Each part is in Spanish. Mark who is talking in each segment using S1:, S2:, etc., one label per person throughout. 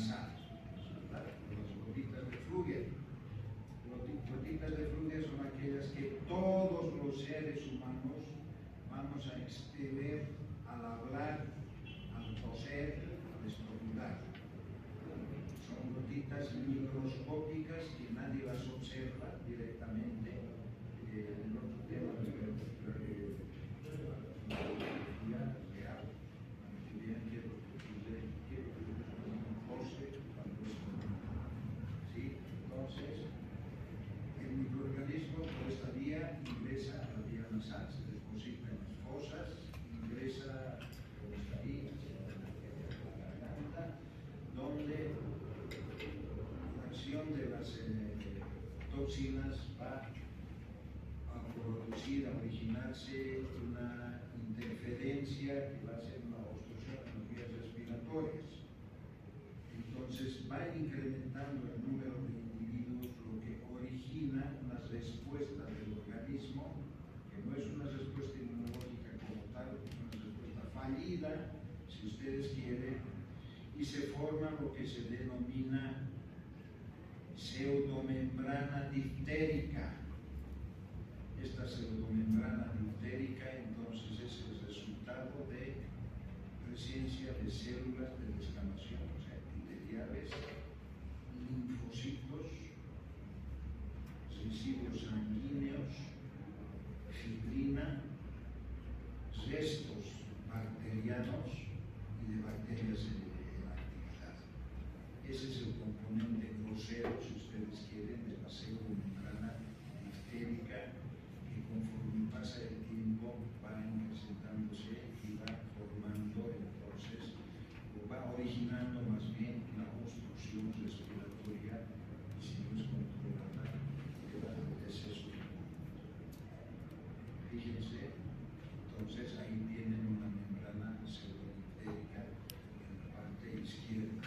S1: nasal, ¿verdad? Las gotitas de fluya. Gotitas de fluya son aquellas que todos los seres humanos vamos a expeler al hablar, al toser, al estornudar. Son gotitas microscópicas que nadie las observa directamente. En otro tema, entonces, el microorganismo por esta vía ingresa a la vía nasal, se deposita en las fosas, ingresa por esta vía a la garganta, donde la acción de las toxinas va a producir, a originarse una interferencia que va a ser una obstrucción en las vías respiratorias. Entonces va incrementando el número de individuos, lo que origina una respuesta del organismo, que no es una respuesta inmunológica como tal, es una respuesta fallida, si ustedes quieren, y se forma lo que se denomina pseudomembrana diftérica. Esta pseudomembrana diftérica entonces es el resultado de presencia de células de descamación, o sea, epiteliales, linfocitos, residuos sanguíneos, fibrina, restos bacterianos y de bacterias en actividad. Ese es el componente grosero, si ustedes quieren, de la pseudomembrana diftérica, que conforme pasa el tiempo va acrecentándose y va formando entonces, o va originando más bien una obstrucción respiratoria, y si no es controlada, queda el deceso. Fíjense, entonces ahí tienen una membrana pseudodiftérica en la parte izquierda.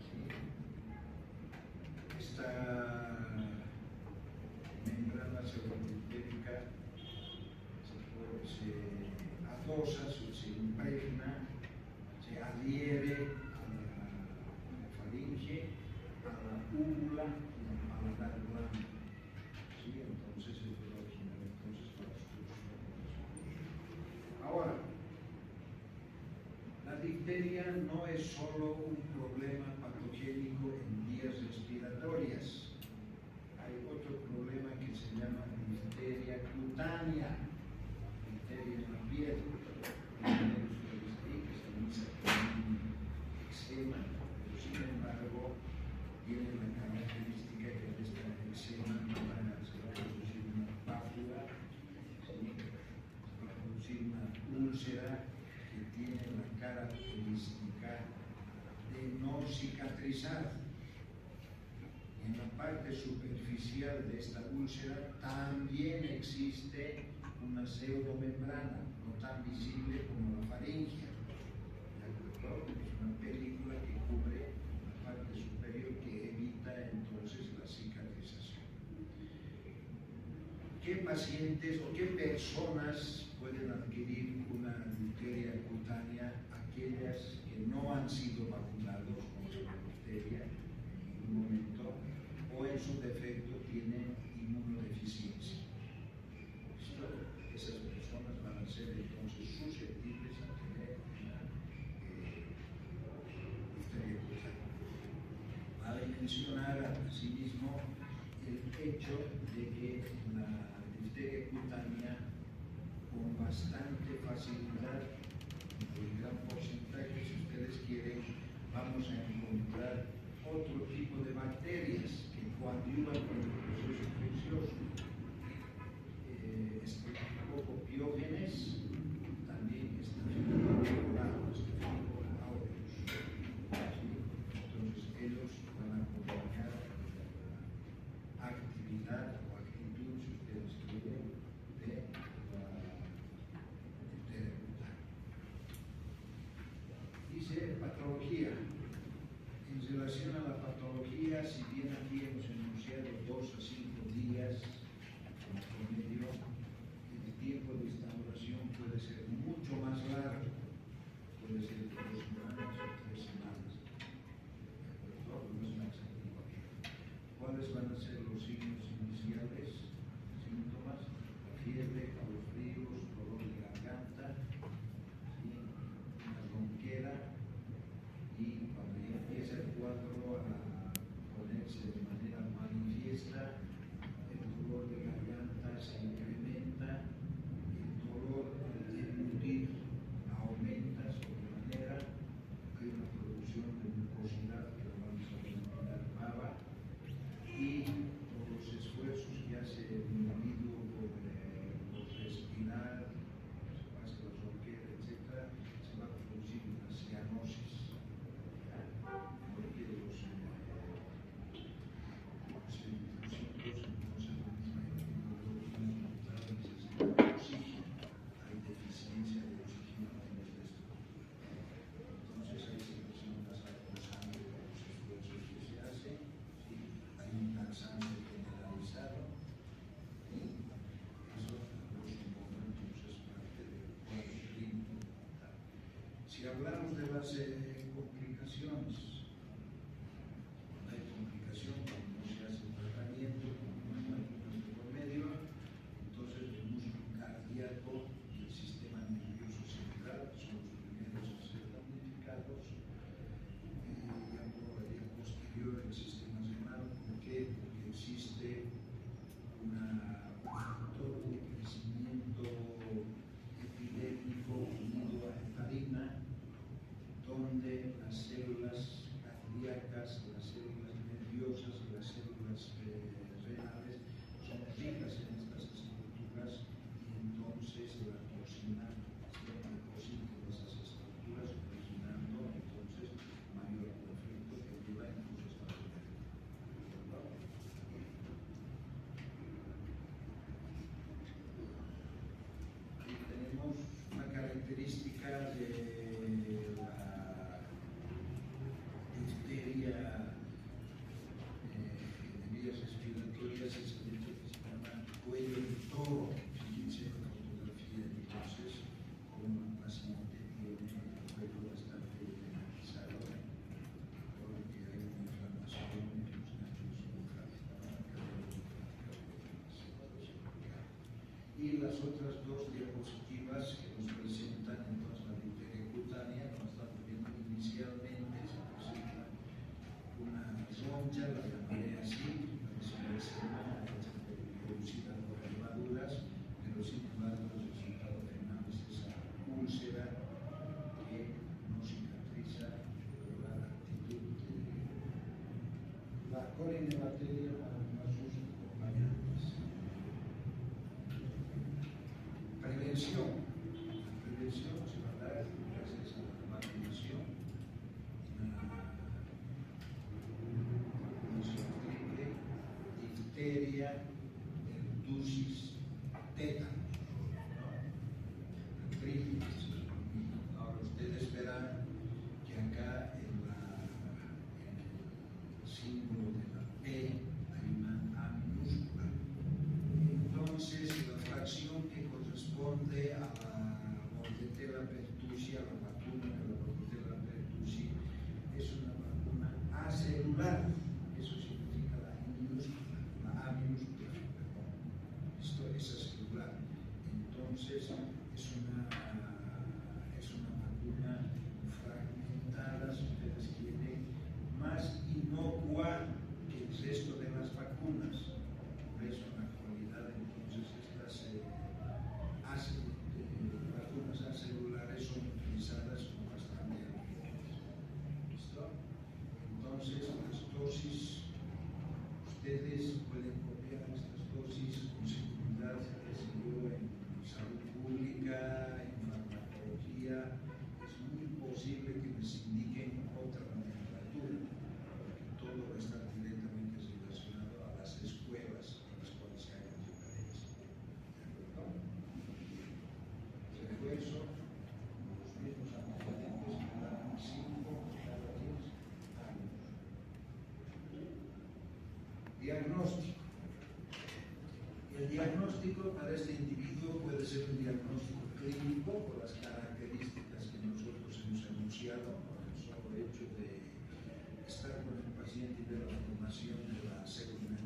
S1: ¿Sí? Esta membrana pseudodiftérica se adosa, se impregna, se adhiere a la faringe, a la úvula y al paladar blando. ¿Sí? Entonces es lo original, entonces la obstrucción. Ahora, la difteria no es solo un problema patogénico en vías respiratorias. Hay otro problema que se llama difteria cutánea, difteria en la piel, que se inicia con un eczema, pero sin embargo tiene la característica que en esta eczema se va a producir una pápula, ¿sí? Se va a producir una úlcera que tiene la característica de no cicatrizar. En la parte superficial de esta úlcera también existe una pseudomembrana, no tan visible como la faringe. Es una película que cubre la parte superior que evita entonces la cicatrización. ¿Qué pacientes o qué personas pueden adquirir una difteria cutánea? Aquellas que no han sido vacunados contra la difteria en ningún momento, o en su defecto tienen inmunodeficiencia. Esas personas van a ser entonces susceptibles a tener una difteria cutánea. Vale mencionar asimismo el hecho de que la difteria cutánea con bastante facilidad, en gran porcentaje, si ustedes quieren, vamos a encontrar otro tipo de bacterias que coadyuvan con el proceso infeccioso. Copiógenes, también estafilococcados, entonces ellos van a acompañar la actividad o actitud, si ustedes quieren, de la difteria cutánea. Dice patología. En relación a la patología, si bien aquí hemos enunciado 2 a 5 días Después van a ser los signos iniciales, síntomas, fiebre, calofríos, dolor de garganta, ¿sí? Una ronquera, y cuando ya empieza el cuadro a ponerse de manera manifiesta, el dolor de garganta se incrementa, el dolor de deglutir aumenta sobremanera, hay una producción de mucosidad que lo vamos a denominar baba, y por los esfuerzos que hace el individuo por respirar, se pasa la ronquera, etc., se va a producir una cianosis, porque los linfocitos entonces la misma inmunología necesitan oxígeno, hay deficiencia de oxígeno en el estómago. Entonces ahí se empiezan a pasar por sangre por los esfuerzos que se hacen, ¿sí? Hay un cansancio generalizado, y eso a grosso modo entonces es parte del cuadro clínico. Si hablamos de las complicaciones, cuando hay complicación, cuando no se hace tratamiento, cuando no hay vacunas de por medio, entonces el músculo cardíaco y el sistema nervioso central son los primeros a ser damnificados, y ya por la vía posterior el sistema renal. ¿Por qué? Porque existe un factor de crecimiento epidémico unido a heparina, donde las células cardíacas, las células nerviosas y las células renales son ricas en estas estructuras, y entonces la toxina se deposita en esas estructuras, originando entonces mayor conflicto que lleva incluso hasta la muerte. Ahí tenemos una característica de la difteria de vías respiratorias, es el hecho que se llama cuello de toro. Fíjense en la fotografía entonces como el paciente tiene el cuello bastante edematizado, porque hay una inflamación en los ganglios linfáticos, y las otras dos diapositivas que nos presentan entonces la difteria cutánea, como estamos viendo inicialmente, se presenta una roncha, la llamaré así, parece una escena producida por levaduras, pero sin embargo el resultado final es esa úlcera que no cicatriza por la actitud de la colinebacteria más sus acompañantes. Prevención. La prevención se va a dar gracias a la vacunación. Vacunación triple, difteria, pertussis, tétanos, ¿no? Triple. Ahora ustedes verán que acá en el símbolo de la P hay una A minúscula. Entonces la fracción que corresponde a la Bordetella pertussis, a la vacuna de la Bordetella pertussis, es una vacuna acelular. Eso significa la I minúscula, la A minúscula, perdón. Esto es acelular. Entonces es una vacuna fragmentada, si ustedes quieren, más inocua que el resto de las vacunas. Por eso en la actualidad entonces estas vacunas acelulares son utilizadas con bastante rapidez. ¿Listo? Entonces las dosis, ustedes pueden copiar estas dosis con seguridad, en salud pública, en farmacología. Es muy posible que les indiquen otra nomenclatura, porque todo va a estar directamente relacionado a las escuelas en las cuales se hagan diferencia. ¿De acuerdo? Refuerzo, los mismos antecedentes que dan 5 cada 10 años. Diagnóstico. El diagnóstico para este individuo puede ser un diagnóstico clínico por las características que nosotros hemos enunciado, por el solo hecho de estar con el paciente y ver la formación de la célula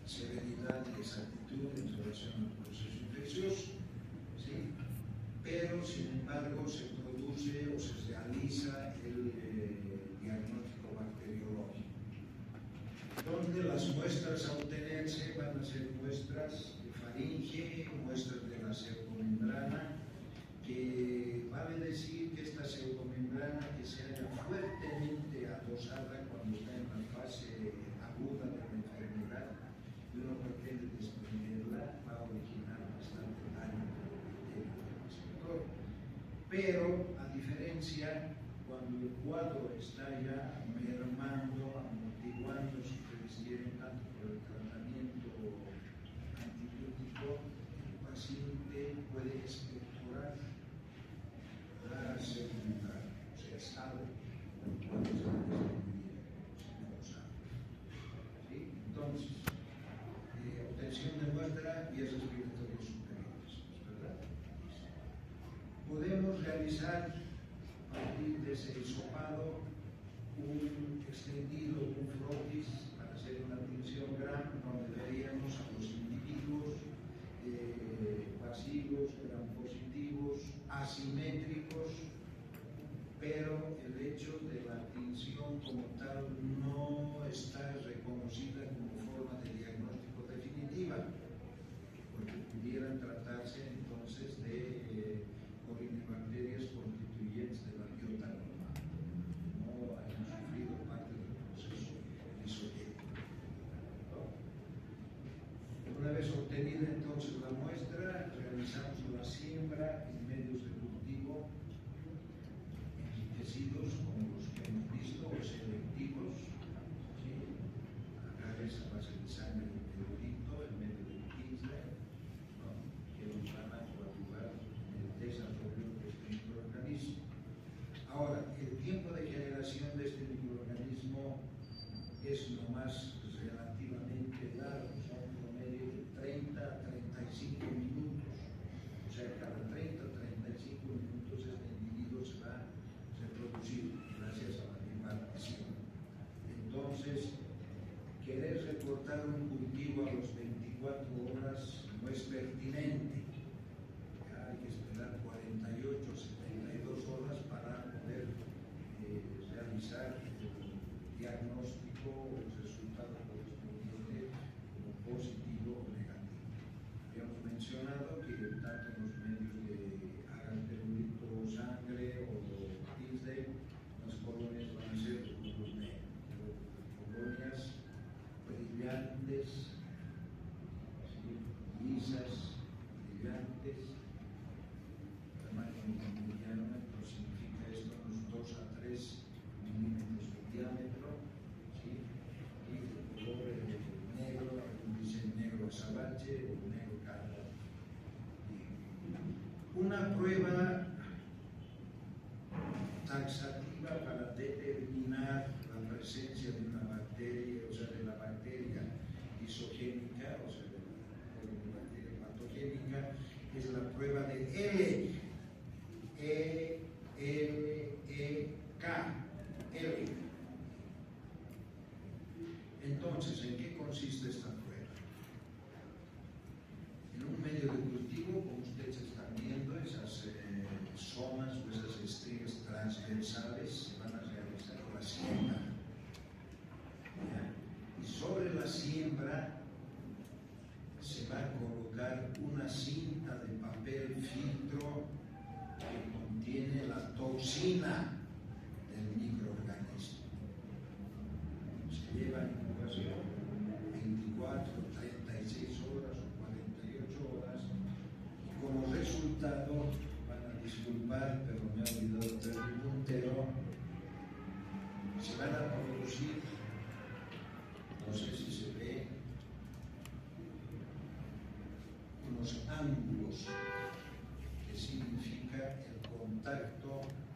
S1: severidad y exactitud en relación al proceso infeccioso, ¿sí? Pero sin embargo se produce o se realiza el diagnóstico bacteriológico, donde las muestras a obtenerse van a ser muestras de faringe, muestras de la pseudomembrana, que vale decir que esta pseudomembrana que se haya fuertemente adosada cuando está en la fase aguda de la enfermedad y uno pretende desprenderla, va a originar bastante daño en el receptor. Pero a diferencia, cuando el cuadro está ya mermando, amortiguando, si ustedes quieren, tanto por el tratamiento antibiótico, el paciente puede expectorar la pseudomembrana, o sea, sabe cuándo se va a desprender, si no lo sabe. ¿Sí? Entonces, obtención de muestra vías respiratorias superiores, ¿verdad? Podemos realizar a partir de ese hisopado un extendido, un frotis para hacer una tinción gram, donde veríamos a los individuos pasivos, gram positivos, asimétricos, pero el hecho de la tinción como tal no está reconocida como forma de diagnóstico definitiva, porque pudieran tratarse entonces de corinebacterias constituyentes de la biota normal, no hayan sufrido parte del proceso lisogénico. Una vez obtenida entonces la muestra, realizamos la siembra en medios de cultivo enriquecidos como los que hemos visto, o selectivos, ¿sí? Agaves a base de sangre de meteorito en medio del Kingsland, ¿no? Que nos van a coadyuvar en el desarrollo de este microorganismo. Ahora, el tiempo de generación de este microorganismo es lo más relativamente largo, son un promedio de 30 a 35 minutos. O sea, cada 30 a 35 minutos este individuo se va a reproducir gracias a la impartición. Entonces, querer reportar un cultivo a los 24 horas no es pertinente. Ya hay que esperar 48 o 72 horas para poder realizar el diagnóstico o el resultado correspondiente como positivo o negativo. Habíamos mencionado que tanto en los medios de agalperulito sangre o Kingsland, las colonias van a ser de color negro, colonias brillantes, ¿sí? Lisas, brillantes, tamaño mediano, entonces significa esto unos 2 a 3 milímetros de diámetro, ¿sí? Y de color negro, algunos dicen negro azabache o negro cardo. Una prueba taxativa para determinar la presencia de una bacteria, o sea, de la bacteria isogénica, o sea, de la bacteria patogénica, es la prueba de K. Entonces, ¿en qué consiste esta prueba? En un medio de cultivo, como ustedes están viendo, esas zonas o esas estrellas transversales se van a realizar la siembra. ¿Ya? Y sobre la siembra se va a colocar una cinta de papel filtro que contiene la toxina del microorganismo. Se lleva en incubación 24, 36 horas o 48 horas y como resultado, van a disculpar, pero me he olvidado del puntero, se van a producir, no sé si se ve, unos ángulos, que significa el contacto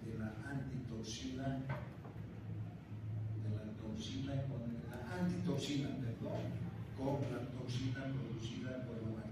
S1: de la antitoxina, con la toxina producida por la